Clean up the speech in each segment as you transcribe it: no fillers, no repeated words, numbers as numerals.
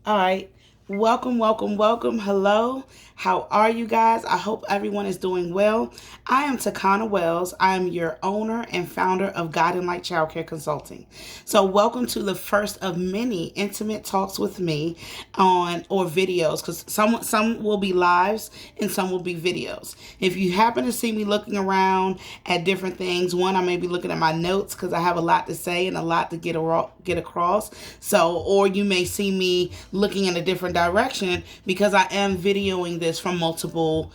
All right. Welcome, welcome, welcome. Hello. How are you guys? I hope everyone is doing well. I am Takana Wells. I am your owner and founder of Guidinglight Childcare Consulting. So, welcome to the first of many intimate talks with me on or videos, because some will be lives and some will be videos. If you happen to see me looking around at different things, one, I may be looking at my notes because I have a lot to say and a lot to get across. So, or you may see me looking in a different direction because I am videoing this from multiple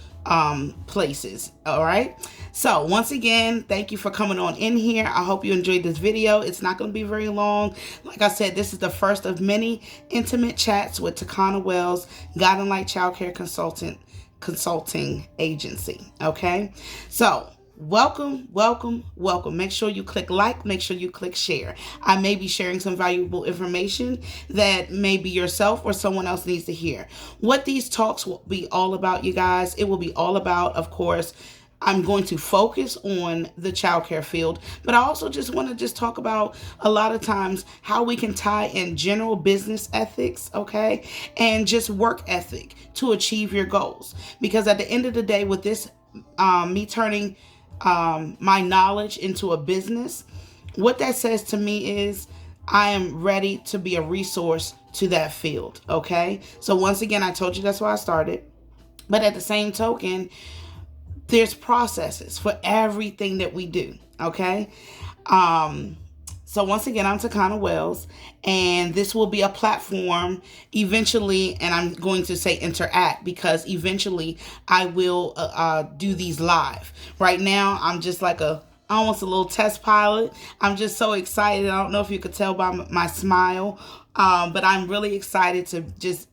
places. All right. So once again, thank you for coming on in here. I hope you enjoyed this video. It's not going to be very long. Like I said, this is the first of many intimate chats with Takana Wells, Guidinglight Childcare Consulting Agency. Okay. So welcome, welcome, welcome. Make sure you click like, make sure you click share. I may be sharing some valuable information that maybe yourself or someone else needs to hear. What these talks will be all about, you guys, it will be all about, of course, I'm going to focus on the childcare field, but I also just want to just talk about a lot of times how we can tie in general business ethics, okay, and just work ethic to achieve your goals. Because at the end of the day, with this, me turning my knowledge into a business, what that says to me is I am ready to be a resource to that field. Okay. So once again, I told you that's why I started. But at the same token, there's processes for everything that we do. Okay. So once again, I'm Takana Wells, and this will be a platform eventually, and I'm going to say interact because eventually I will do these live. Right now, I'm just like almost a little test pilot. I'm just so excited. I don't know if you could tell by my smile, but I'm really excited to just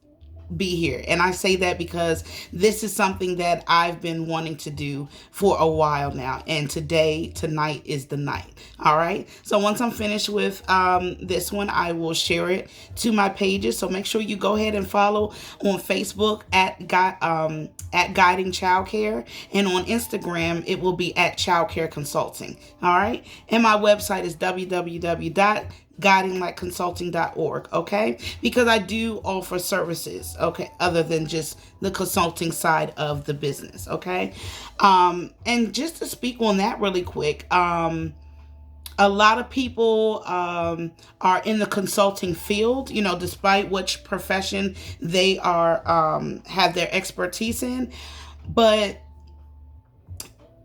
be here. And I say that because this is something that I've been wanting to do for a while now. And tonight is the night. All right. So once I'm finished with this one, I will share it to my pages. So make sure you go ahead and follow on Facebook at Guiding Childcare, and on Instagram it will be at Childcare Consulting. All right. And my website is www.guidinglightconsulting.org, okay? Because I do offer services, okay, other than just the consulting side of the business, okay? And just to speak on that really quick, a lot of people are in the consulting field, despite which profession they are have their expertise in, but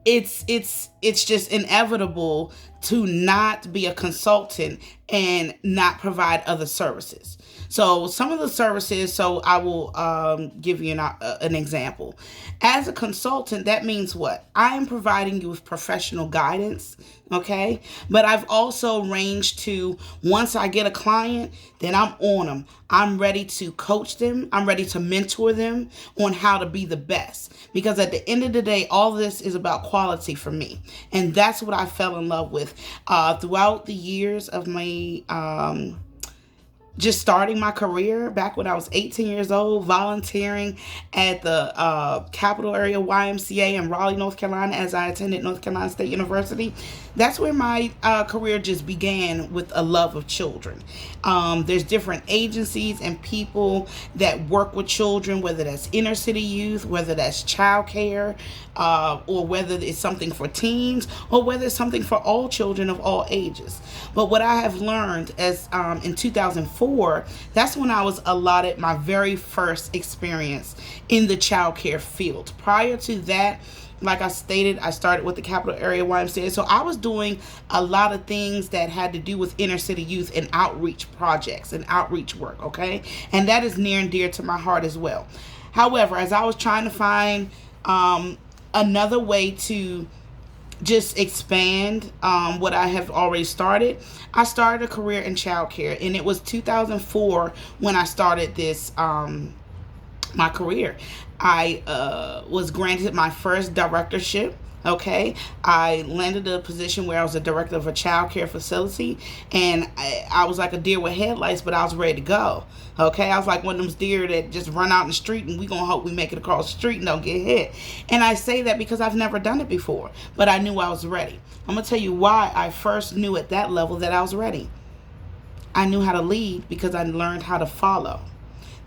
it's just inevitable to not be a consultant and not provide other services. So some of the services, so I will give you an example. As a consultant, that means what? I am providing you with professional guidance, okay? But I've also ranged to, once I get a client, then I'm on them. I'm ready to coach them. I'm ready to mentor them on how to be the best. Because at the end of the day, all this is about quality for me. And that's what I fell in love with throughout the years of my just starting my career back when I was 18 years old, volunteering at the Capital Area YMCA in Raleigh, North Carolina, as I attended North Carolina State University. That's where my career just began, with a love of children. There's different agencies and people that work with children, whether that's inner city youth, whether that's childcare, or whether it's something for teens, or whether it's something for all children of all ages. But what I have learned as in 2004, that's when I was allotted my very first experience in the childcare field. Prior to that, like I stated, I started with the Capital Area YMCA. So I was doing a lot of things that had to do with inner city youth and outreach projects and outreach work, okay? And that is near and dear to my heart as well. However, as I was trying to find another way to just expand what I have already started, I started a career in childcare. And it was 2004 when I started this my career. I was granted my first directorship. Okay, I landed a position where I was a director of a child care facility, and I was like a deer with headlights, but I was ready to go. Okay, I was like one of them deer that just run out in the street, and we gonna hope we make it across the street and don't get hit. And I say that because I've never done it before, but I knew I was ready. I'm gonna tell you why I first knew at that level that I was ready. I knew how to lead because I learned how to follow.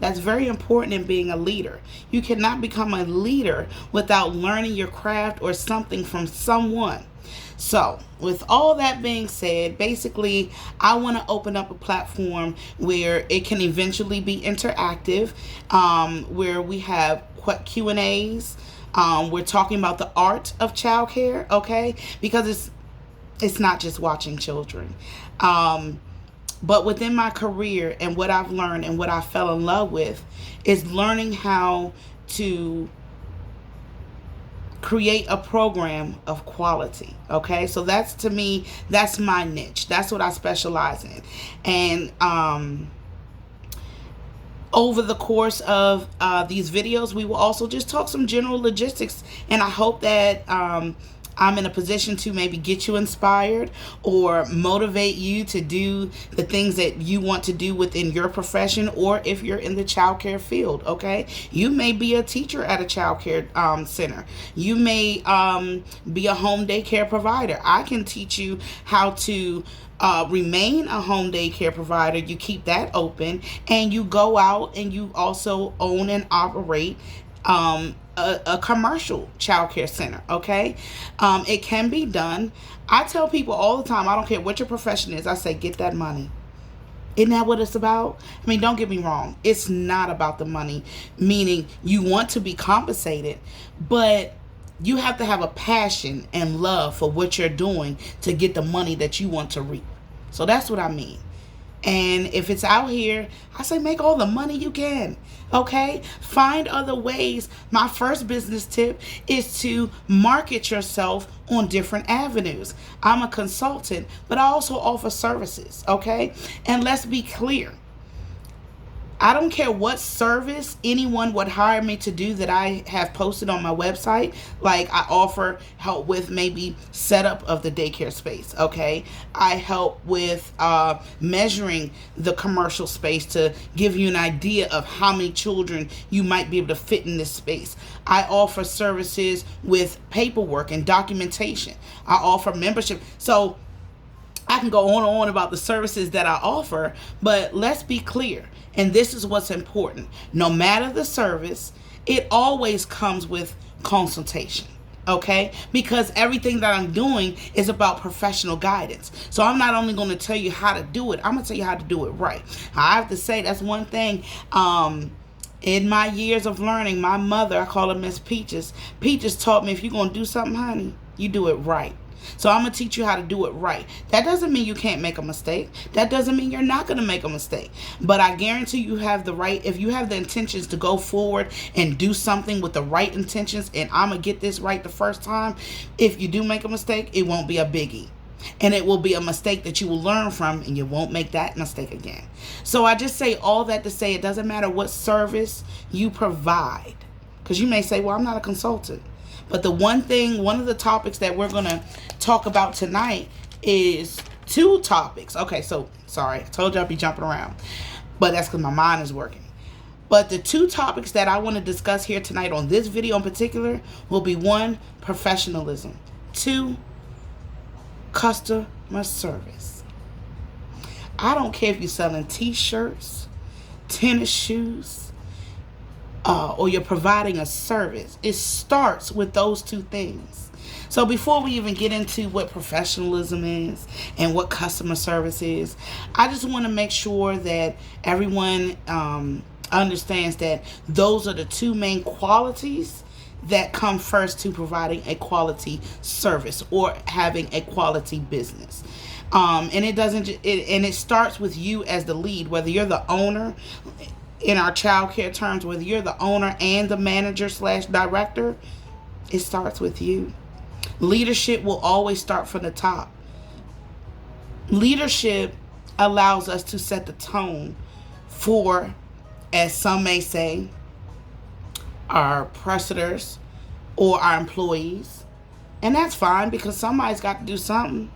That's very important in being a leader. You cannot become a leader without learning your craft or something from someone. So, with all that being said, basically, I want to open up a platform where it can eventually be interactive, where we have Q&As. We're talking about the art of childcare, okay? Because it's not just watching children. But within my career and what I've learned and what I fell in love with is learning how to create a program of quality. Okay, so that's, to me, that's my niche. That's what I specialize in. And over the course of these videos, we will also just talk some general logistics, and I hope that I'm in a position to maybe get you inspired or motivate you to do the things that you want to do within your profession, or if you're in the childcare field, okay? You may be a teacher at a childcare center. You may be a home daycare provider. I can teach you how to remain a home daycare provider. You keep that open, and you go out and you also own and operate a commercial childcare center, okay? It can be done. I tell people all the time, I don't care what your profession is, I say, get that money. Isn't that what it's about? I mean, don't get me wrong. It's not about the money, meaning you want to be compensated, but you have to have a passion and love for what you're doing to get the money that you want to reap. So that's what I mean. And if it's out here, I say make all the money you can, okay? Find other ways. My first business tip is to market yourself on different avenues. I'm a consultant, but I also offer services, okay? And let's be clear. I don't care what service anyone would hire me to do that I have posted on my website. Like, I offer help with maybe setup of the daycare space, okay? I help with measuring the commercial space to give you an idea of how many children you might be able to fit in this space. I offer services with paperwork and documentation. I offer membership. So I can go on and on about the services that I offer, but let's be clear. And this is what's important. No matter the service, it always comes with consultation, okay? Because everything that I'm doing is about professional guidance. So I'm not only going to tell you how to do it, I'm going to tell you how to do it right. I have to say, that's one thing. In my years of learning, my mother, I call her Miss Peaches, Peaches taught me, if you're going to do something, honey, you do it right. So I'm going to teach you how to do it right. That doesn't mean you can't make a mistake. That doesn't mean you're not going to make a mistake. But I guarantee you have the right, if you have the intentions to go forward and do something with the right intentions, and I'm going to get this right the first time, if you do make a mistake, it won't be a biggie. And it will be a mistake that you will learn from, and you won't make that mistake again. So I just say all that to say, it doesn't matter what service you provide. Because you may say, well, I'm not a consultant. But the one of the topics that we're going to talk about tonight is two topics. Okay, so sorry, I told you I'd be jumping around, but that's because my mind is working. But the two topics that I want to discuss here tonight on this video in particular will be: one, professionalism; two, customer service. I don't care if you're selling t-shirts, tennis shoes, or you're providing a service. It starts with those two things. So before we even get into what professionalism is and what customer service is, I just want to make sure that everyone understands that those are the two main qualities that come first to providing a quality service or having a quality business. And it starts with you as the lead, whether you're the owner. In our childcare terms, whether you're the owner and the manager / director, it starts with you. Leadership will always start from the top. Leadership allows us to set the tone for, as some may say, our preceders or our employees. And that's fine, because somebody's got to do something.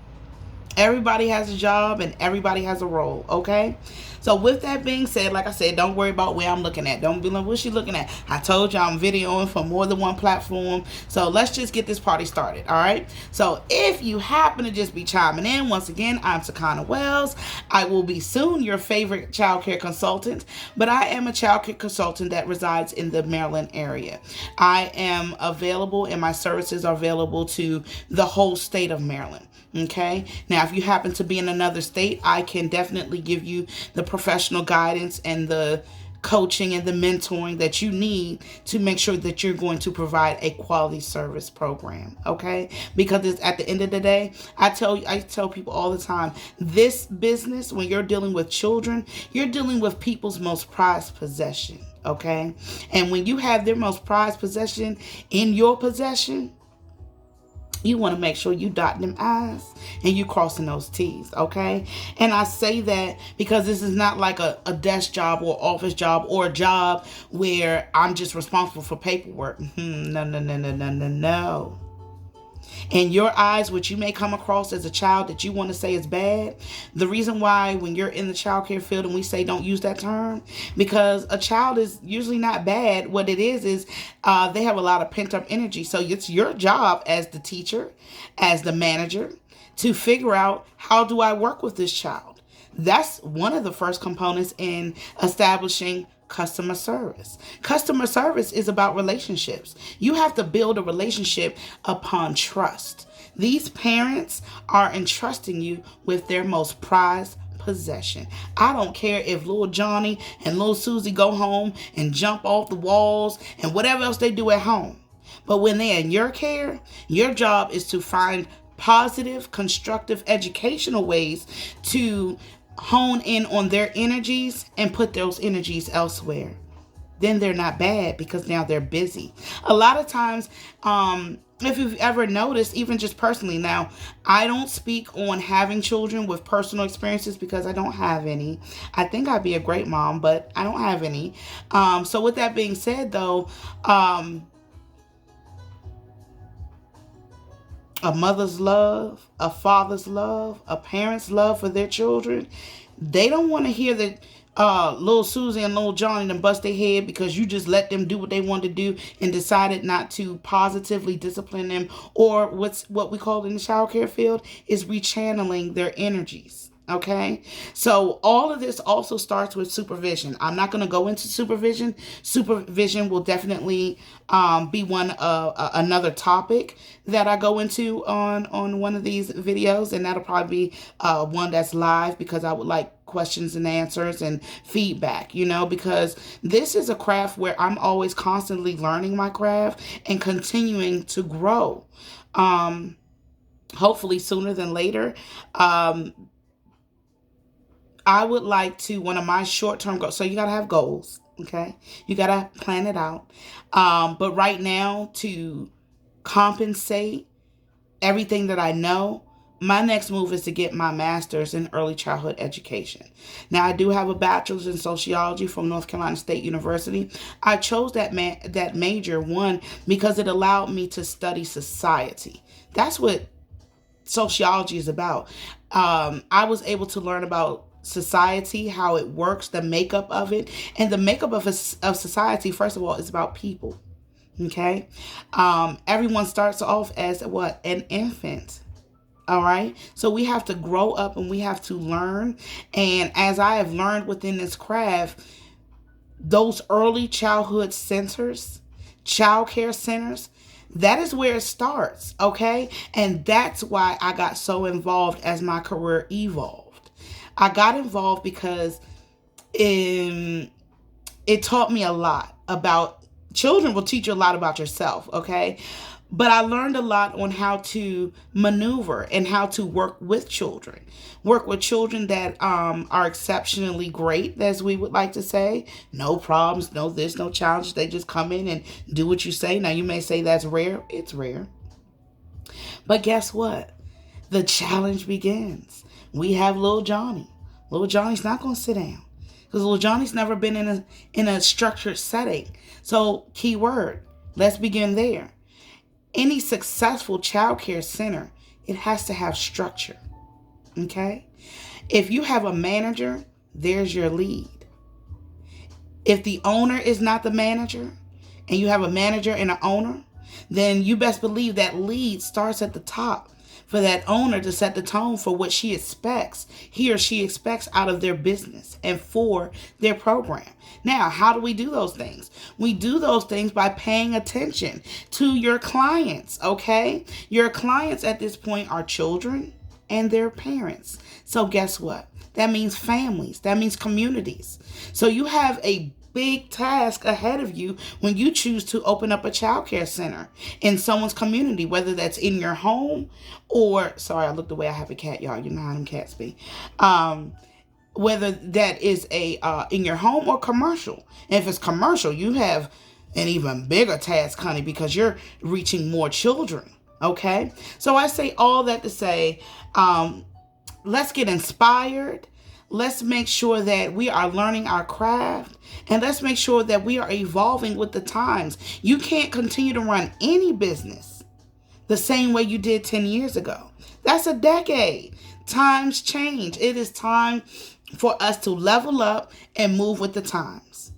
Everybody has a job and everybody has a role, okay? So with that being said, like I said, don't worry about where I'm looking at. Don't be like, what's she looking at? I told you I'm videoing for more than one platform. So let's just get this party started, all right? So if you happen to just be chiming in, once again, I'm Takana Wells. I will be soon your favorite childcare consultant, but I am a childcare consultant that resides in the Maryland area. I am available and my services are available to the whole state of Maryland. Okay. Now, if you happen to be in another state, I can definitely give you the professional guidance and the coaching and the mentoring that you need to make sure that you're going to provide a quality service program. Okay. Because it's, at the end of the day, I tell people all the time, this business, when you're dealing with children, you're dealing with people's most prized possession. Okay. And when you have their most prized possession in your possession, you want to make sure you dot them I's and you crossing those T's, okay? And I say that because this is not like a desk job or office job or a job where I'm just responsible for paperwork. No, no, no, no, no, no, no. In your eyes, what you may come across as a child that you want to say is bad, the reason why when you're in the childcare field and we say don't use that term, because a child is usually not bad. What it is they have a lot of pent-up energy. So it's your job as the teacher, as the manager, to figure out, how do I work with this child? That's one of the first components in establishing customer service. Customer service is about relationships. You have to build a relationship upon trust. These parents are entrusting you with their most prized possession. I don't care if little Johnny and little Susie go home and jump off the walls and whatever else they do at home. But when they're in your care, your job is to find positive, constructive, educational ways to hone in on their energies and put those energies elsewhere. Then they're not bad because now they're busy. A lot of times, if you've ever noticed, even just personally, now I don't speak on having children with personal experiences because I don't have any. I think I'd be a great mom, but I don't have any. So with that being said, though, a mother's love, a father's love, a parent's love for their children, they don't want to hear that little Susie and little Johnny done bust their head because you just let them do what they want to do and decided not to positively discipline them, or what we call in the child care field is rechanneling their energies. Okay, so all of this also starts with supervision. I'm not going to go into supervision. Supervision will definitely be another topic that I go into on one of these videos, and that'll probably be one that's live because I would like questions and answers and feedback, because this is a craft where I'm always constantly learning my craft and continuing to grow. Hopefully sooner than later. I would like to, one of my short-term goals, so you got to have goals, okay? You got to plan it out. But right now, to compensate everything that I know, my next move is to get my master's in early childhood education. Now, I do have a bachelor's in sociology from North Carolina State University. I chose that major, one, because it allowed me to study society. That's what sociology is about. I was able to learn about society, how it works, the makeup of it. And the makeup of society, first of all, is about people. Okay? Everyone starts off as what? An infant. All right? So we have to grow up and we have to learn. And as I have learned within this craft, those early childhood centers, child care centers, that is where it starts, okay? And that's why I got so involved as my career evolved. I got involved because it taught me a lot about, children will teach you a lot about yourself, okay? But I learned a lot on how to maneuver and how to work with children. Work with children that are exceptionally great, as we would like to say. No problems, no this, no challenges. They just come in and do what you say. Now, you may say that's rare. It's rare. But guess what? The challenge begins. We have little Johnny. Little Johnny's not going to sit down because little Johnny's never been in a structured setting. So, key word, let's begin there. Any successful child care center, it has to have structure. Okay? If you have a manager, there's your lead. If the owner is not the manager and you have a manager and an owner, then you best believe that lead starts at the top for that owner to set the tone for what he or she expects out of their business and for their program. Now, how do we do those things? We do those things by paying attention to your clients, okay? Your clients at this point are children and their parents. So guess what? That means families. That means communities. So you have a big task ahead of you when you choose to open up a childcare center in someone's community, whether that's in your home or, sorry, I looked away. I have a cat, y'all. You know how them cats be. Whether that is in your home or commercial. And if it's commercial, you have an even bigger task, honey, because you're reaching more children. Okay? So I say all that to say, let's get inspired. Let's make sure that we are learning our craft, and let's make sure that we are evolving with the times. You can't continue to run any business the same way you did 10 years ago. That's a decade. Times change. It is time for us to level up and move with the times.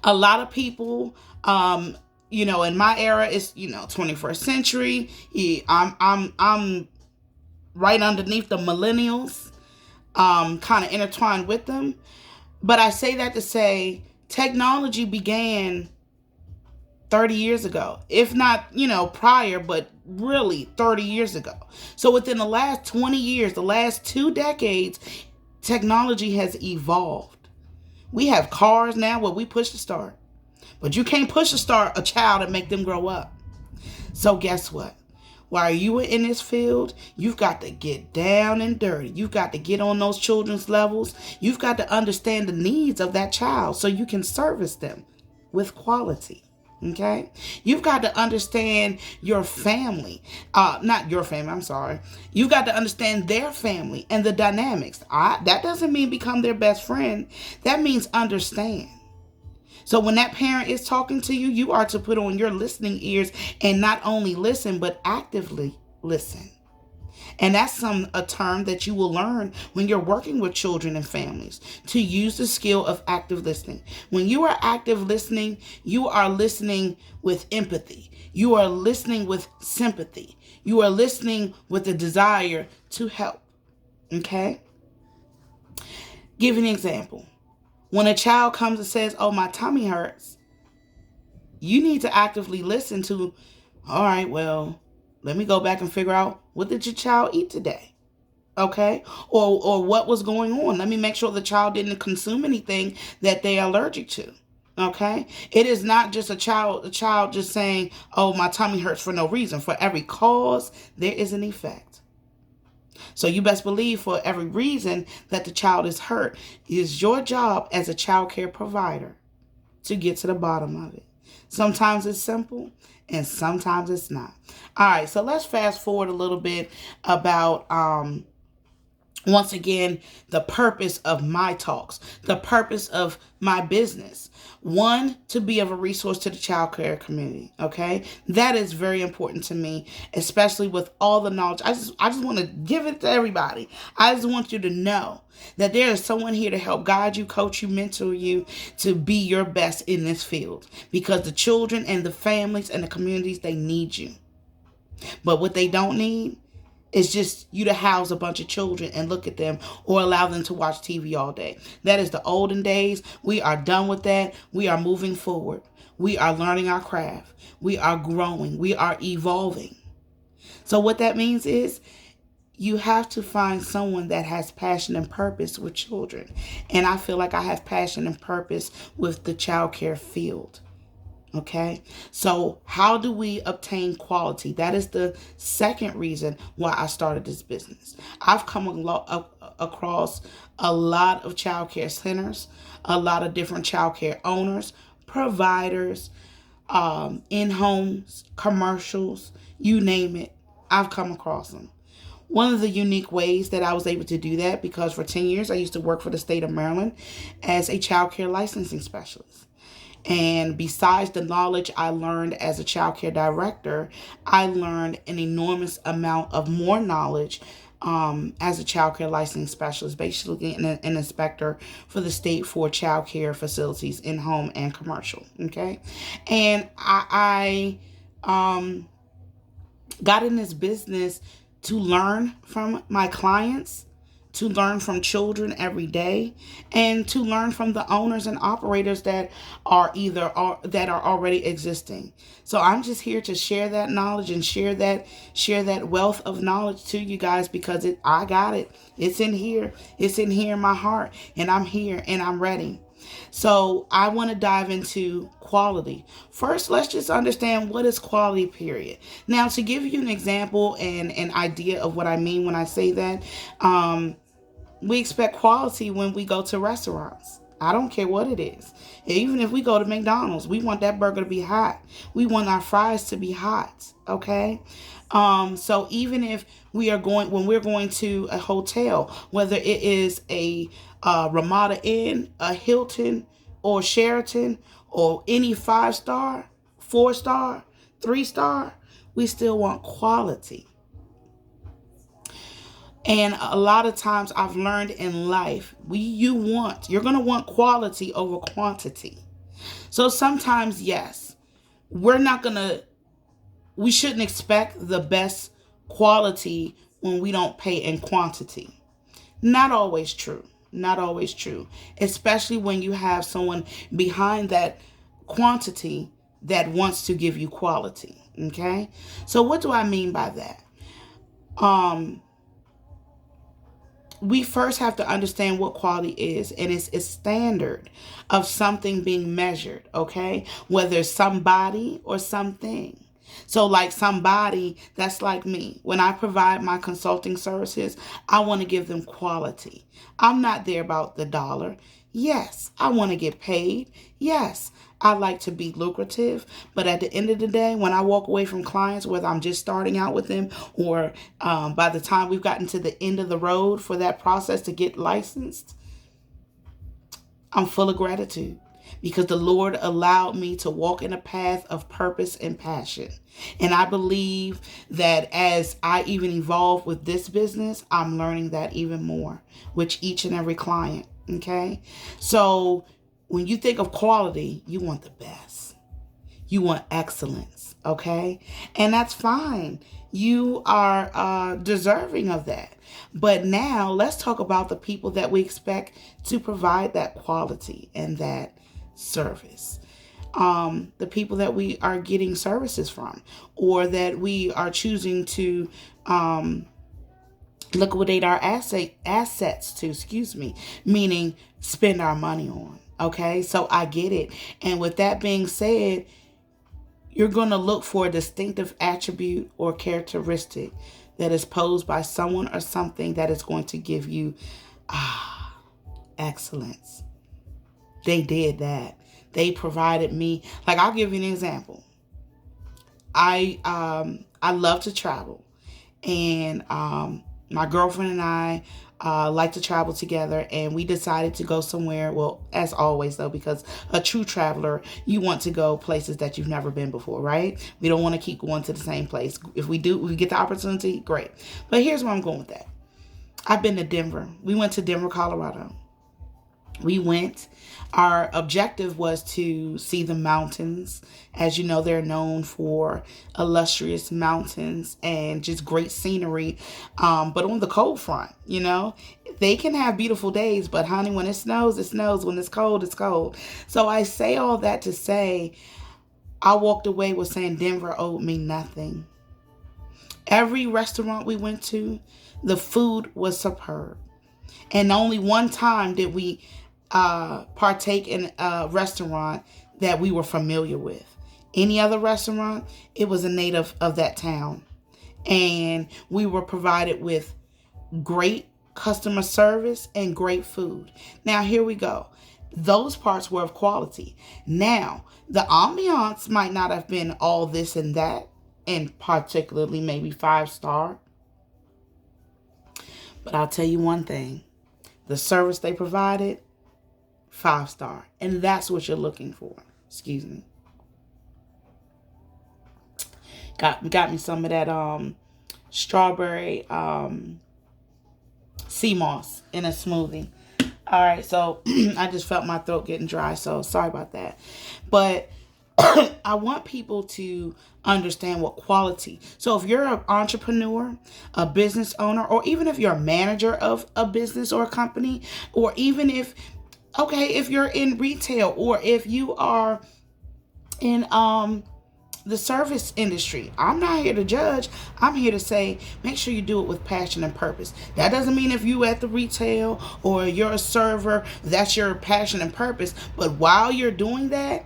A lot of people, in my era, it's 21st century. I'm right underneath the millennials, kind of intertwined with them. But I say that to say technology began 30 years ago, if not, prior, but really 30 years ago. So within the last 20 years, the last 2 decades, technology has evolved. We have cars now where we push the start, but you can't push to start a child and make them grow up. So guess what? While you are in this field, you've got to get down and dirty. You've got to get on those children's levels. You've got to understand the needs of that child so you can service them with quality. Okay? You've got to understand your family. Not your family, I'm sorry. You've got to understand their family and the dynamics. That doesn't mean become their best friend. That means understand. So when that parent is talking to you, you are to put on your listening ears and not only listen, but actively listen. And that's a term that you will learn when you're working with children and families, to use the skill of active listening. When you are active listening, you are listening with empathy. You are listening with sympathy. You are listening with a desire to help. Okay? Give an example. When a child comes and says, "Oh, my tummy hurts," you need to actively listen to, all right, well, let me go back and figure out, what did your child eat today? Okay? Or what was going on? Let me make sure the child didn't consume anything that they are allergic to. Okay? It is not just a child just saying, "Oh, my tummy hurts," for no reason. For every cause, there is an effect. So you best believe for every reason that the child is hurt, it is your job as a child care provider to get to the bottom of it. Sometimes it's simple and sometimes it's not. All right, so let's fast forward a little bit about once again, the purpose of my talks, the purpose of my business. One, to be of a resource to the child care community, okay? That is very important to me, especially with all the knowledge. I just want to give it to everybody. I just want you to know that there is someone here to help guide you, coach you, mentor you to be your best in this field, because the children and the families and the communities, they need you. But what they don't need, it's just you to house a bunch of children and look at them, or allow them to watch TV all day. That is the olden days. We are done with that. We are moving forward. We are learning our craft. We are growing. We are evolving. So what that means is you have to find someone that has passion and purpose with children. And I feel like I have passion and purpose with the child care field. Okay, so how do we obtain quality? That is the second reason why I started this business. I've come across a lot of childcare centers, a lot of different childcare owners, providers, in-homes, commercials, you name it. I've come across them. One of the unique ways that I was able to do that, because for 10 years I used to work for the state of Maryland as a childcare licensing specialist. And besides the knowledge I learned as a child care director, I learned an enormous amount of more knowledge as a child care licensing specialist, basically an inspector for the state for child care facilities in home and commercial. Okay. And I got in this business to learn from my clients, to learn from children every day, and to learn from the owners and operators that that are already existing. So I'm just here to share that knowledge and share that wealth of knowledge to you guys, because I got it. It's in here. It's in here in my heart, and I'm here and I'm ready. So I want to dive into quality. First, let's just understand what is quality, period. Now, to give you an example and an idea of what I mean when I say that, we expect quality when we go to restaurants. I don't care what it is. Even if we go to McDonald's, we want that burger to be hot. We want our fries to be hot. Okay. So even if when we're going to a hotel, whether it is a Ramada Inn, a Hilton, or Sheraton, or any 5-star, 4-star, 3-star, we still want quality. And a lot of times I've learned in life, you're going to want quality over quantity. So sometimes, yes, we shouldn't expect the best quality when we don't pay in quantity. Not always true. Not always true. Especially when you have someone behind that quantity that wants to give you quality. Okay? So what do I mean by that? We first have to understand what quality is, and it's a standard of something being measured, okay? Whether it's somebody or something. So like somebody, that's like me. When I provide my consulting services, I want to give them quality. I'm not there about the dollar. Yes, I want to get paid. Yes, I like to be lucrative. But at the end of the day, when I walk away from clients, whether I'm just starting out with them or by the time we've gotten to the end of the road for that process to get licensed, I'm full of gratitude, because the Lord allowed me to walk in a path of purpose and passion. And I believe that as I even evolve with this business, I'm learning that even more with each and every client. Okay. So when you think of quality, you want the best. You want excellence. Okay. And that's fine. You are deserving of that. But now let's talk about the people that we expect to provide that quality and that service. The people that we are getting services from, or that we are choosing to liquidate our assets to, meaning spend our money on. Okay, so I get it. And with that being said, you're going to look for a distinctive attribute or characteristic that is posed by someone or something that is going to give you excellence. They did that. They provided me. Like, I'll give you an example. I love to travel, and my girlfriend and I like to travel together, and we decided to go somewhere. Well, as always, though, because a true traveler, you want to go places that you've never been before, right? We don't want to keep going to the same place. If we get the opportunity, great. But here's where I'm going with that. I've been to Denver. We went to Denver, Colorado. Our objective was to see the mountains. As you know, they're known for illustrious mountains and just great scenery. But on the cold front, they can have beautiful days, but honey, when it snows, it snows. When it's cold, it's cold. So I say all that to say, I walked away with saying Denver owed me nothing. Every restaurant we went to, the food was superb. And only one time did we partake in a restaurant that we were familiar with. Any other restaurant, it was a native of that town. And we were provided with great customer service and great food. Now, here we go. Those parts were of quality. Now, the ambiance might not have been all this and that, and particularly maybe 5-star. But I'll tell you one thing. The service they provided, 5-star. And that's what you're looking for. Excuse me. Got me some of that strawberry sea moss in a smoothie. All right, so I just felt my throat getting dry, so sorry about that. But I want people to understand what quality. So if you're an entrepreneur, a business owner, or even if you're a manager of a business or a company, or even if you're in retail, or if you are in the service industry, I'm not here to judge. I'm here to say, make sure you do it with passion and purpose. That doesn't mean if you at the retail or you're a server, that's your passion and purpose. But while you're doing that,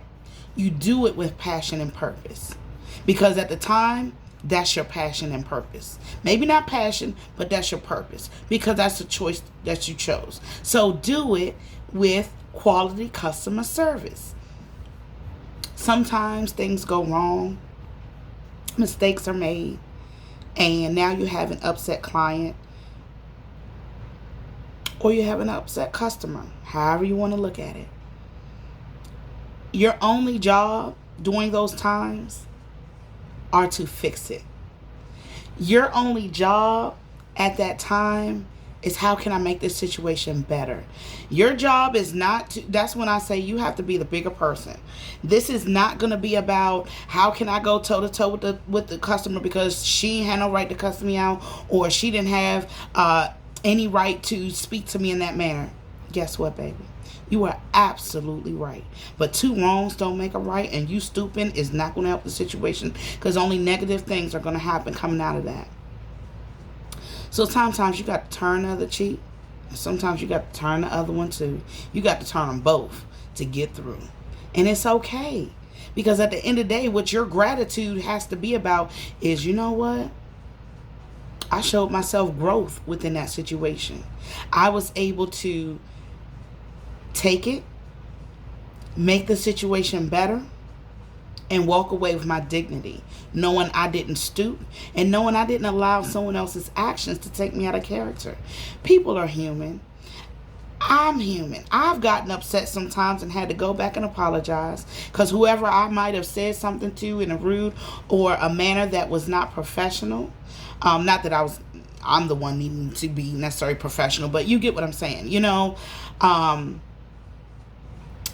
you do it with passion and purpose. Because at the time, that's your passion and purpose. Maybe not passion, but that's your purpose. Because that's the choice that you chose. So do it with quality customer service. Sometimes things go wrong, mistakes are made, and now you have an upset client or you have an upset customer, however you want to look at it. Your only job during those times are to fix it. Your only job at that time is, how can I make this situation better? Your job is not to, that's when I say you have to be the bigger person. This is not going to be about how can I go toe to toe with the customer because she had no right to cuss me out, or she didn't have any right to speak to me in that manner. Guess what, baby? You are absolutely right. But two wrongs don't make a right, and you stooping is not going to help the situation, because only negative things are going to happen coming out of that. So sometimes you got to turn the other cheek. And sometimes you got to turn the other one too. You got to turn them both to get through. And it's okay. Because at the end of the day, what your gratitude has to be about is, you know what? I showed myself growth within that situation. I was able to take it, make the situation better, and walk away with my dignity, knowing I didn't stoop and knowing I didn't allow someone else's actions to take me out of character. People are human. I'm human. I've gotten upset sometimes and had to go back and apologize because whoever I might have said something to in a rude or a manner that was not professional, not that I'm the one needing to be necessarily professional, but you get what I'm saying,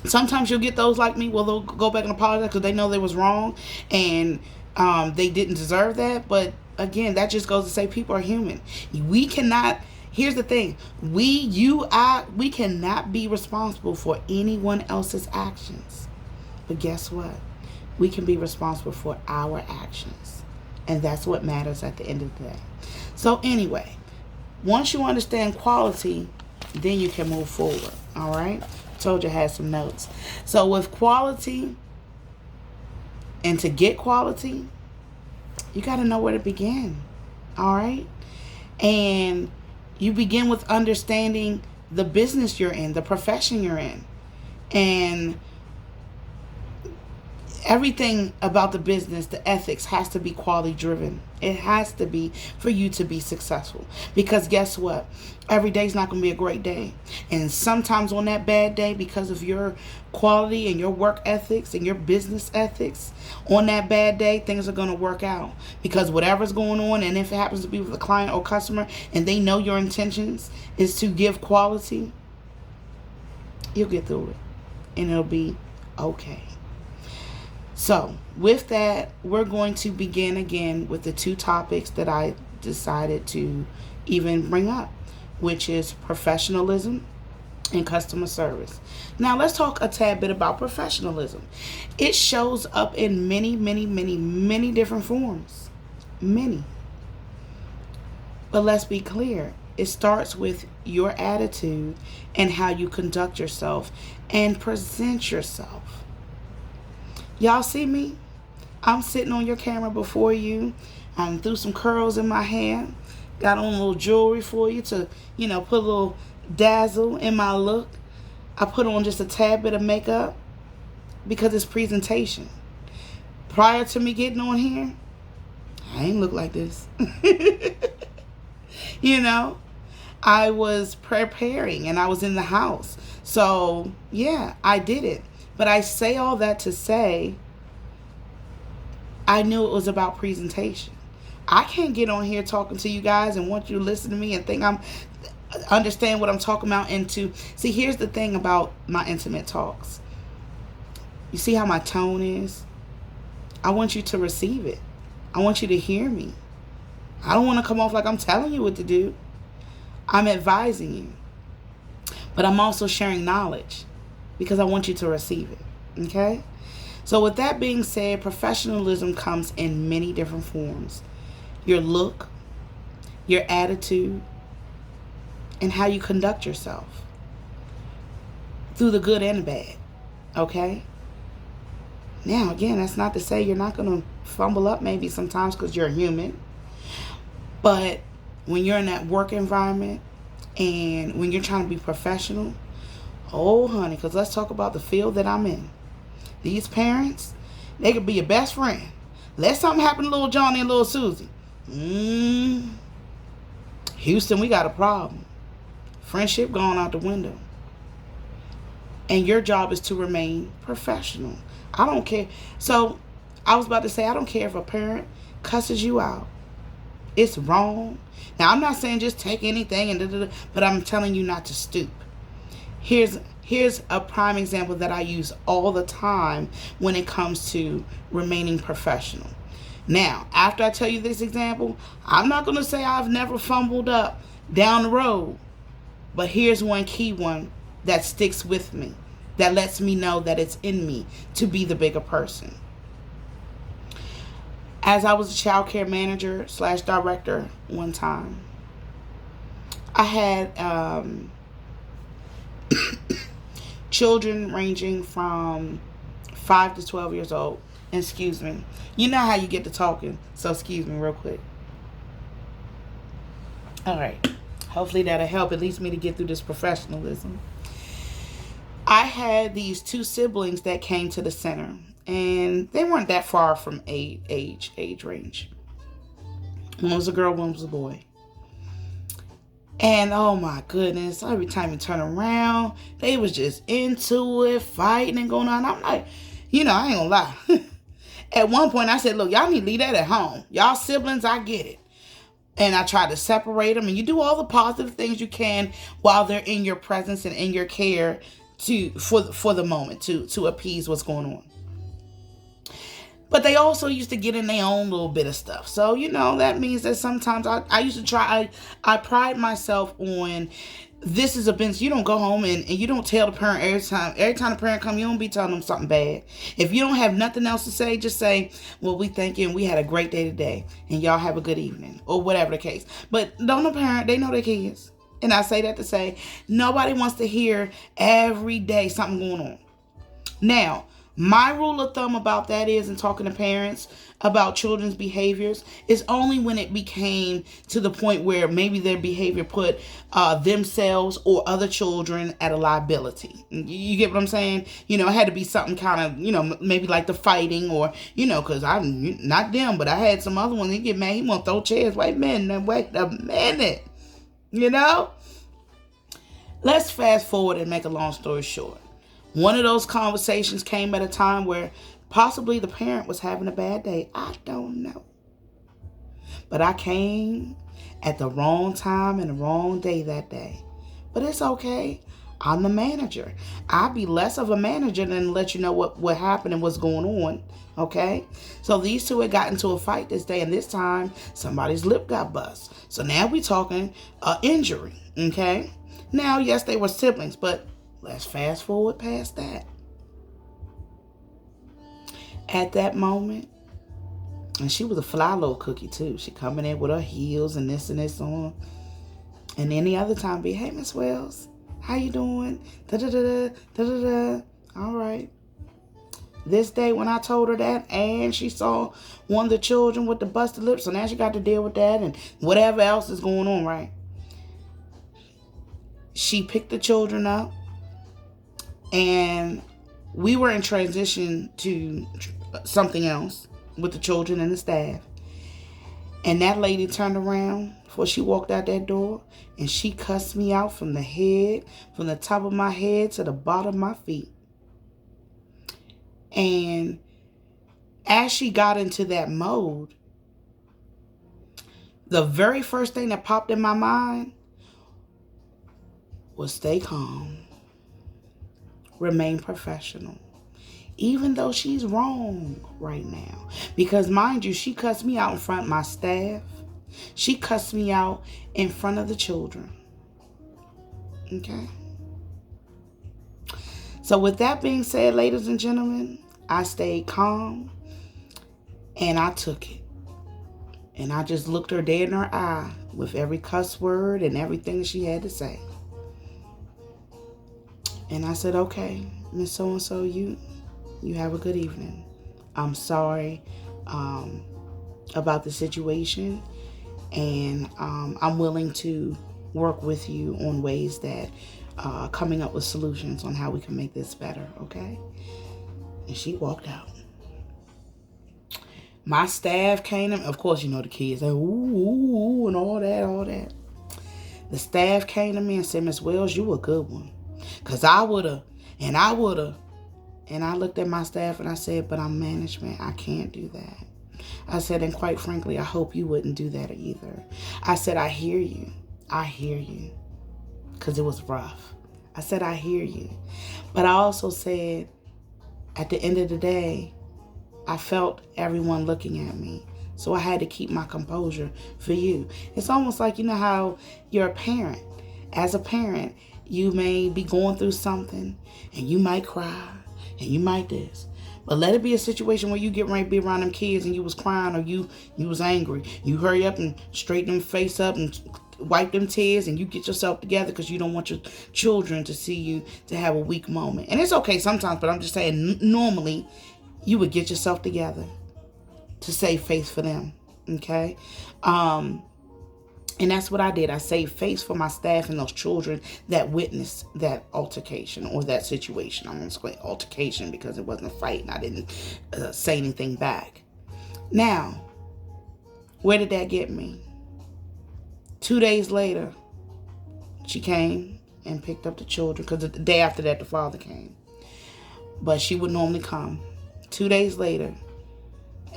sometimes you'll get those like me. Well, they'll go back and apologize because they know they was wrong and they didn't deserve that. But again, that just goes to say people are human. We cannot. Here's the thing: we cannot be responsible for anyone else's actions. But guess what? We can be responsible for our actions, and that's what matters at the end of the day. So anyway, once you understand quality, then you can move forward. All right. Told you I had some notes. So with quality, and to get quality, you got to know where to begin. All right. And you begin with understanding the business you're in, the profession you're in, and everything about the business, the ethics has to be quality driven. It has to be for you to be successful. Because guess what? Every day's not going to be a great day. And sometimes on that bad day, because of your quality and your work ethics and your business ethics, on that bad day, things are going to work out. Because whatever's going on, and if it happens to be with a client or customer, and they know your intentions is to give quality, you'll get through it. And it'll be okay. So with that, we're going to begin again with the two topics that I decided to even bring up, which is professionalism and customer service. Now let's talk a tad bit about professionalism. It shows up in many, many, many, many different forms. Many. But let's be clear. It starts with your attitude and how you conduct yourself and present yourself. Y'all see me? I'm sitting on your camera before you. I threw some curls in my hair. Got on a little jewelry for you to, put a little dazzle in my look. I put on just a tad bit of makeup because it's presentation. Prior to me getting on here, I ain't look like this. I was preparing and I was in the house. So, yeah, I did it. But I say all that to say, I knew it was about presentation. I can't get on here talking to you guys and want you to listen to me and think understand what I'm talking about. Into see, here's the thing about my intimate talks. You see how my tone is? I want you to receive it. I want you to hear me. I don't want to come off like I'm telling you what to do. I'm advising you. But I'm also sharing knowledge because I want you to receive it. Okay? So with that being said, professionalism comes in many different forms. Your look, your attitude, and how you conduct yourself. Through the good and the bad. Okay? Now, again, that's not to say you're not going to fumble up maybe sometimes because you're human. But when you're in that work environment and when you're trying to be professional, oh, honey, because let's talk about the field that I'm in. These parents, they could be your best friend. Let something happen to little Johnny and little Susie. Houston, we got a problem. Friendship gone out the window. And your job is to remain professional. I don't care. So, I was about to say, I don't care if a parent cusses you out. It's wrong. Now, I'm not saying just take anything, and but I'm telling you not to stoop. Here's a prime example that I use all the time when it comes to remaining professional. Now, after I tell you this example, I'm not going to say I've never fumbled up down the road. But here's one key one that sticks with me, that lets me know that it's in me to be the bigger person. As I was a childcare manager / director one time, I had children ranging from 5 to 12 years old. Excuse me. You know how you get to talking, so excuse me real quick. All right. Hopefully that'll help at least me to get through this professionalism. I had these 2 siblings that came to the center, and they weren't that far from age range. One was a girl, one was a boy. And oh my goodness, every time you turn around, they was just into it, fighting and going on. I'm like, I ain't gonna lie. At one point I said, look, y'all need to leave that at home. Y'all siblings, I get it. And I try to separate them, and you do all the positive things you can while they're in your presence and in your care for the moment to appease what's going on. But they also used to get in their own little bit of stuff. So, that means that sometimes I used to try, I pride myself on, this is a business. You don't go home and you don't tell the parent every time the parent come, you don't be telling them something bad. If you don't have nothing else to say, just say, well, we thank you and we had a great day today and y'all have a good evening, or whatever the case. But don't the parent, they know their kids. And I say that to say, nobody wants to hear every day something going on. Now, my rule of thumb about that is, in talking to parents about children's behaviors, is only when it became to the point where maybe their behavior put themselves or other children at a liability. You get what I'm saying? It had to be something kind of, maybe like the fighting, or, because I'm not them, but I had some other ones. He get mad, he want to throw chairs. Wait a minute. Let's fast forward and make a long story short. One of those conversations came at a time where possibly the parent was having a bad day. I don't know. But I came at the wrong time and the wrong day that day. But it's okay. I'm the manager. I'll be less of a manager than let you know what happened and what's going on. Okay? So these 2 had gotten into a fight this day, and this time somebody's lip got bust. So now we talking injury. Okay? Now, yes, they were siblings, but let's fast forward past that. At that moment, and she was a fly little cookie too. She coming in with her heels and this on. And any other time be, hey, Miss Wells, how you doing? Da-da-da-da. All right. This day when I told her that, and she saw one of the children with the busted lips, so now she got to deal with that and whatever else is going on, right? She picked the children up, and we were in transition to something else with the children and the staff. And that lady turned around before she walked out that door, and she cussed me out from the top of my head to the bottom of my feet. And as she got into that mode, the very first thing that popped in my mind was stay calm, remain professional, even though she's wrong right now. Because mind you, she cussed me out in front of my staff. She cussed me out in front of the children. Okay? So with that being said, ladies and gentlemen, I stayed calm and I took it. And I just looked her dead in her eye with every cuss word and everything she had to say. And I said, okay, Miss So-and-so, you have a good evening. I'm sorry about the situation. And I'm willing to work with you on ways that coming up with solutions on how we can make this better, okay? And she walked out. My staff came in. Of course, the kids, like, ooh, and all that. The staff came to me and said, Miss Wells, you a good one. Because I would have, and I would have. And I looked at my staff and I said, but I'm management. I can't do that. I said, and quite frankly, I hope you wouldn't do that either. I said, I hear you. I hear you. Because it was rough. I said, I hear you. But I also said, at the end of the day, I felt everyone looking at me. So I had to keep my composure for you. It's almost like, how you're a parent. As a parent, you may be going through something and you might cry and you might this. But let it be a situation where you get ready to be around them kids and you was crying or you was angry. You hurry up and straighten them face up and wipe them tears and you get yourself together because you don't want your children to see you to have a weak moment. And it's okay sometimes, but I'm just saying normally you would get yourself together to save face for them. Okay? And that's what I did. I saved face for my staff and those children that witnessed that altercation or that situation. I'm going to say altercation because it wasn't a fight and I didn't say anything back. Now, where did that get me? 2 days later, she came and picked up the children because the day after that, the father came. But she would normally come. 2 days later,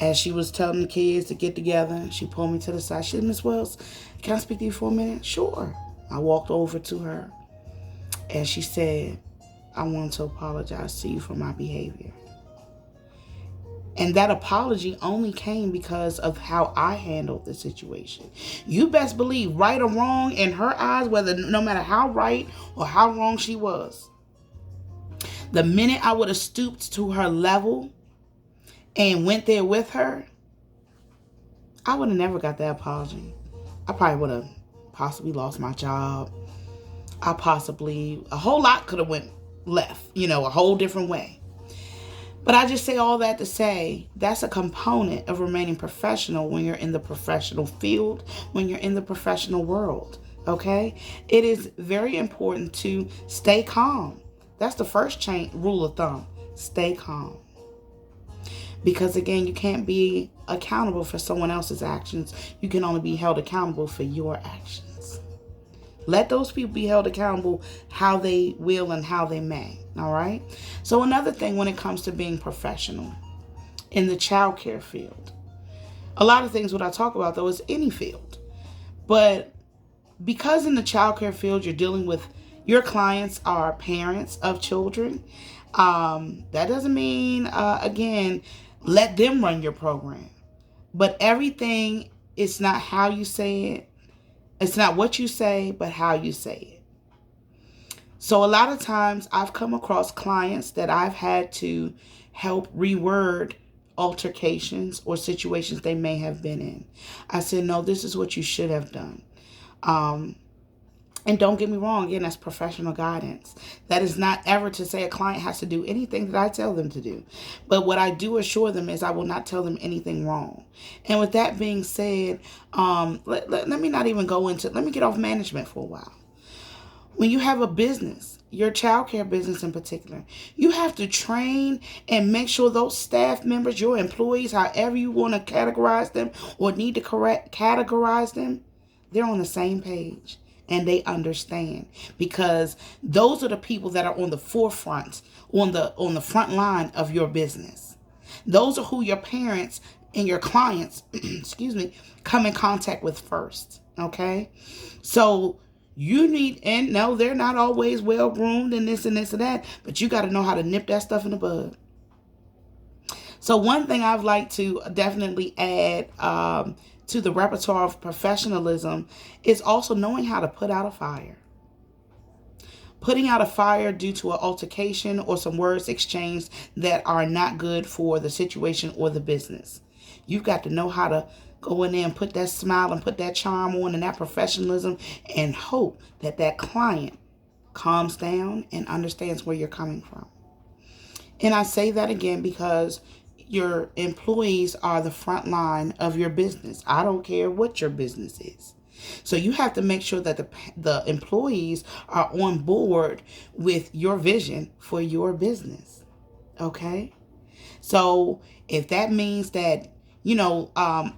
as she was telling the kids to get together, she pulled me to the side. She said, Miss Wells, can I speak to you for a minute? Sure. I walked over to her and she said, I want to apologize to you for my behavior. And that apology only came because of how I handled the situation. You best believe, right or wrong, in her eyes, no matter how right or how wrong she was, the minute I would have stooped to her level and went there with her, I would have never got that apology. I probably would have possibly lost my job. A whole lot could have went left, a whole different way. But I just say all that to say that's a component of remaining professional when you're in the professional field, when you're in the professional world, okay? It is very important to stay calm. That's the first rule of thumb. Stay calm. Because again, you can't be accountable for someone else's actions. You can only be held accountable for your actions. Let those people be held accountable how they will and how they may. All right. So another thing when it comes to being professional in the childcare field, a lot of things what I talk about though is any field, but because in the childcare field you're dealing with your clients are parents of children, that doesn't mean again let them run your program. But everything, it's not how you say it. It's not what you say, but how you say it. So a lot of times I've come across clients that I've had to help reword altercations or situations they may have been in. I said, no, this is what you should have done. And don't get me wrong, again, that's professional guidance. That is not ever to say a client has to do anything that I tell them to do. But what I do assure them is I will not tell them anything wrong. And with that being said, let me not even go into, let me get off management for a while. When you have a business, your childcare business in particular, you have to train and make sure those staff members, your employees, however you want to categorize them or need to categorize them, they're on the same page. And they understand, because those are the people that are on the forefront, on the front line of your business. Those are who your parents and your clients, come in contact with first. Okay, so You need, and no, they're not always well groomed and this and this and that, but you got to know how to nip that stuff in the bud. So one thing I'd like to definitely add to the repertoire of professionalism is also knowing how to put out a fire. Putting out a fire due to an altercation or some words exchanged that are not good for the situation or the business. You've got to know how to go in there and put that smile and put that charm on and that professionalism and hope that that client calms down and understands where you're coming from. And I say that again because your employees are the front line of your business. I don't care what your business is. So you have to make sure that the employees are on board with your vision for your business. Okay? So if that means that,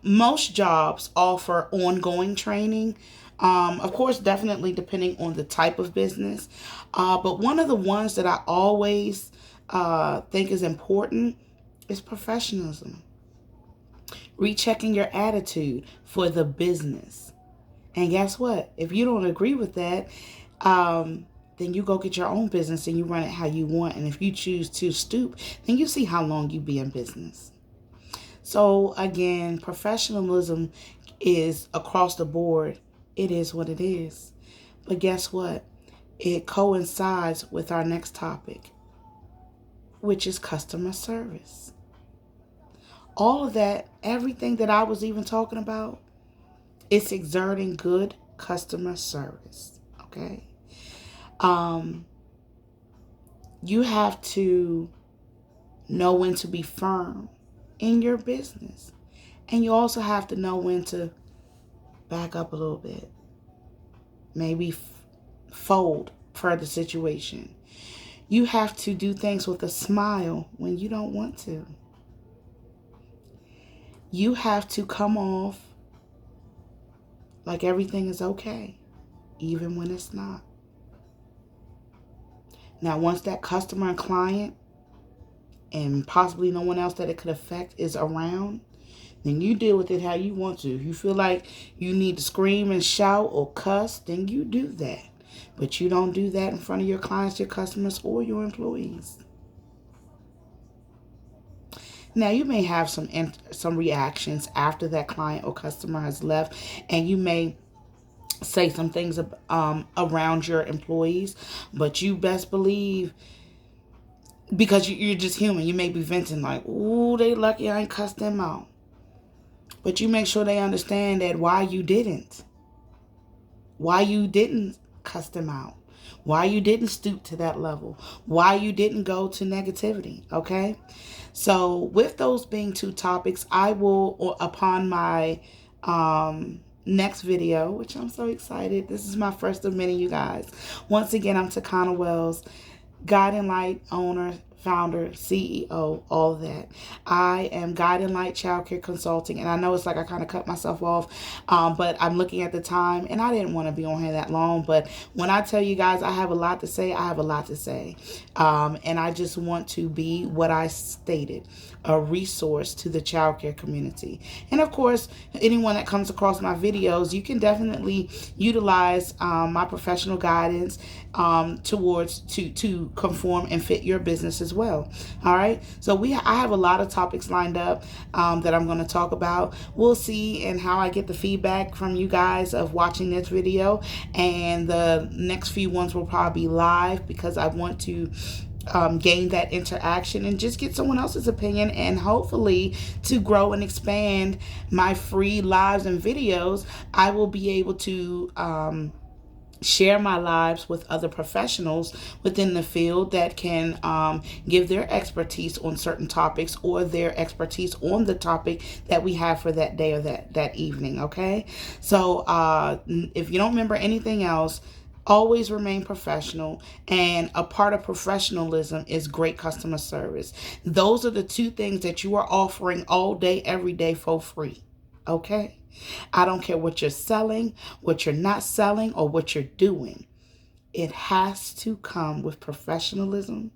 most jobs offer ongoing training, of course, definitely depending on the type of business. But one of the ones that I always think is important is professionalism. Rechecking your attitude for the business. And guess what? If you don't agree with that, then you go get your own business and you run it how you want. And if you choose to stoop, then you see how long you be in business. So again, professionalism is across the board. It is what it is. But guess what? It coincides with our next topic, which is customer service. All of that, everything that I was even talking about, it's exerting good customer service. Okay. You have to know when to be firm in your business. And you also have to know when to back up a little bit. Maybe fold for the situation. You have to do things with a smile when you don't want to. You have to come off like everything is okay, even when it's not. Now, once that customer and client and possibly no one else that it could affect is around, then you deal with it how you want to. If you feel like you need to scream and shout or cuss, then you do that. But you don't do that in front of your clients, your customers, or your employees. Now, you may have some reactions after that client or customer has left, and you may say some things around your employees, but you best believe, because you're just human, you may be venting like, ooh, they lucky I ain't cussed them out. But you make sure they understand that why you didn't cuss them out, why you didn't stoop to that level, why you didn't go to negativity. Okay. So with those being two topics, I will, upon my next video, which I'm so excited. This is my first of many, you guys. Once again, I'm Takana Wells, Guidinglight owner, founder, CEO, all of that. I am Guidinglight Childcare Consulting, and I know it's like I kind of cut myself off, but I'm looking at the time, and I didn't want to be on here that long, but when I tell you guys I have a lot to say, I have a lot to say, and I just want to be what I stated, a resource to the childcare community. And of course, anyone that comes across my videos, you can definitely utilize my professional guidance towards to conform and fit your business as well. All right. So I have a lot of topics lined up that I'm going to talk about. We'll see and how I get the feedback from you guys of watching this video, and the next few ones will probably be live because I want to gain that interaction and just get someone else's opinion, and hopefully to grow and expand my free lives and videos, I will be able to share my lives with other professionals within the field that can give their expertise on certain topics, or their expertise on the topic that we have for that day or that evening. Okay. So if you don't remember anything else, always remain professional, and a part of professionalism is great customer service. Those are the two things that you are offering all day, every day for free. Okay? I don't care what you're selling, what you're not selling, or what you're doing. It has to come with professionalism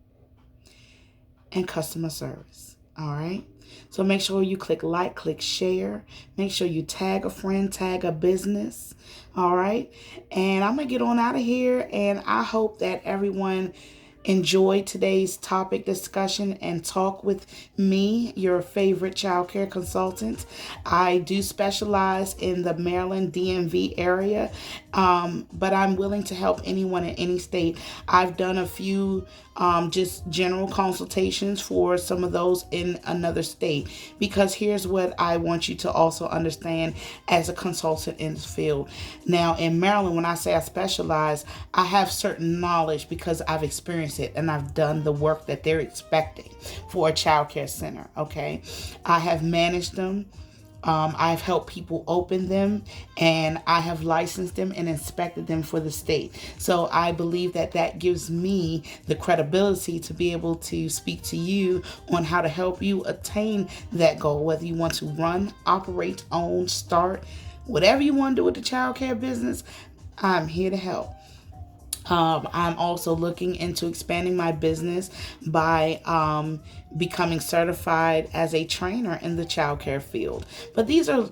and customer service. All right. So make sure you click like, click share. Make sure you tag a friend, tag a business. All right. And I'm going to get on out of here. And I hope that everyone enjoyed today's topic discussion and talk with me, your favorite childcare consultant. I do specialize in the Maryland DMV area, but I'm willing to help anyone in any state. I've done a few just general consultations for some of those in another state, because here's what I want you to also understand as a consultant in this field. Now, in Maryland, when I say I specialize, I have certain knowledge because I've experienced it and I've done the work that they're expecting for a child care center. Okay, I have managed them. I've helped people open them, and I have licensed them and inspected them for the state. So I believe that that gives me the credibility to be able to speak to you on how to help you attain that goal, whether you want to run, operate, own, start, whatever you want to do with the child care business. I'm here to help. I'm also looking into expanding my business by becoming certified as a trainer in the childcare field. But these are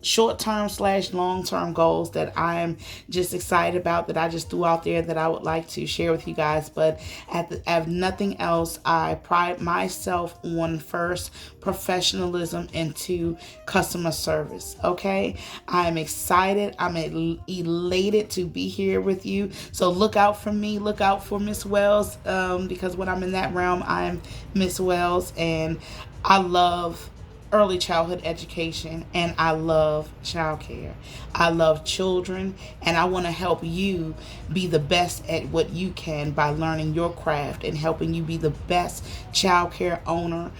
short-term / long-term goals that I'm just excited about, that I just threw out there that I would like to share with you guys. But at nothing else, I pride myself on first professionalism and two, customer service. Okay, I'm excited. I'm elated to be here with you. So look out for me. Look out for Miss Wells, because when I'm in that realm, I'm Miss Wells, and I love early childhood education, and I love childcare. I love children, and I want to help you be the best at what you can by learning your craft and helping you be the best childcare owner,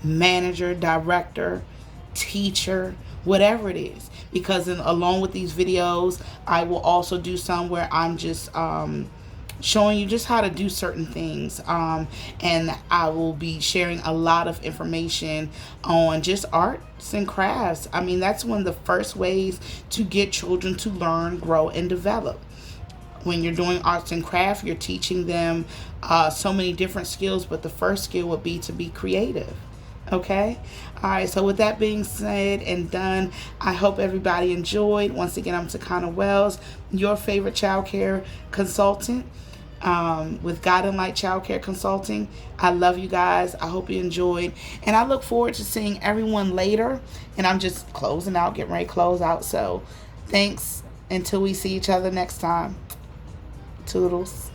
manager, director, teacher, whatever it is. Because along with these videos, I will also do some where I'm just showing you just how to do certain things, and I will be sharing a lot of information on just arts and crafts. I mean, that's one of the first ways to get children to learn, grow, and develop. When you're doing arts and craft, you're teaching them so many different skills, but the first skill would be to be creative. Okay? All right, so with that being said and done, I hope everybody enjoyed. Once again, I'm Takana Wells, your favorite child care consultant, with Guidinglight Child Care Consulting. I love you guys. I hope you enjoyed. And I look forward to seeing everyone later. And I'm just closing out, getting ready to close out. So thanks until we see each other next time. Toodles.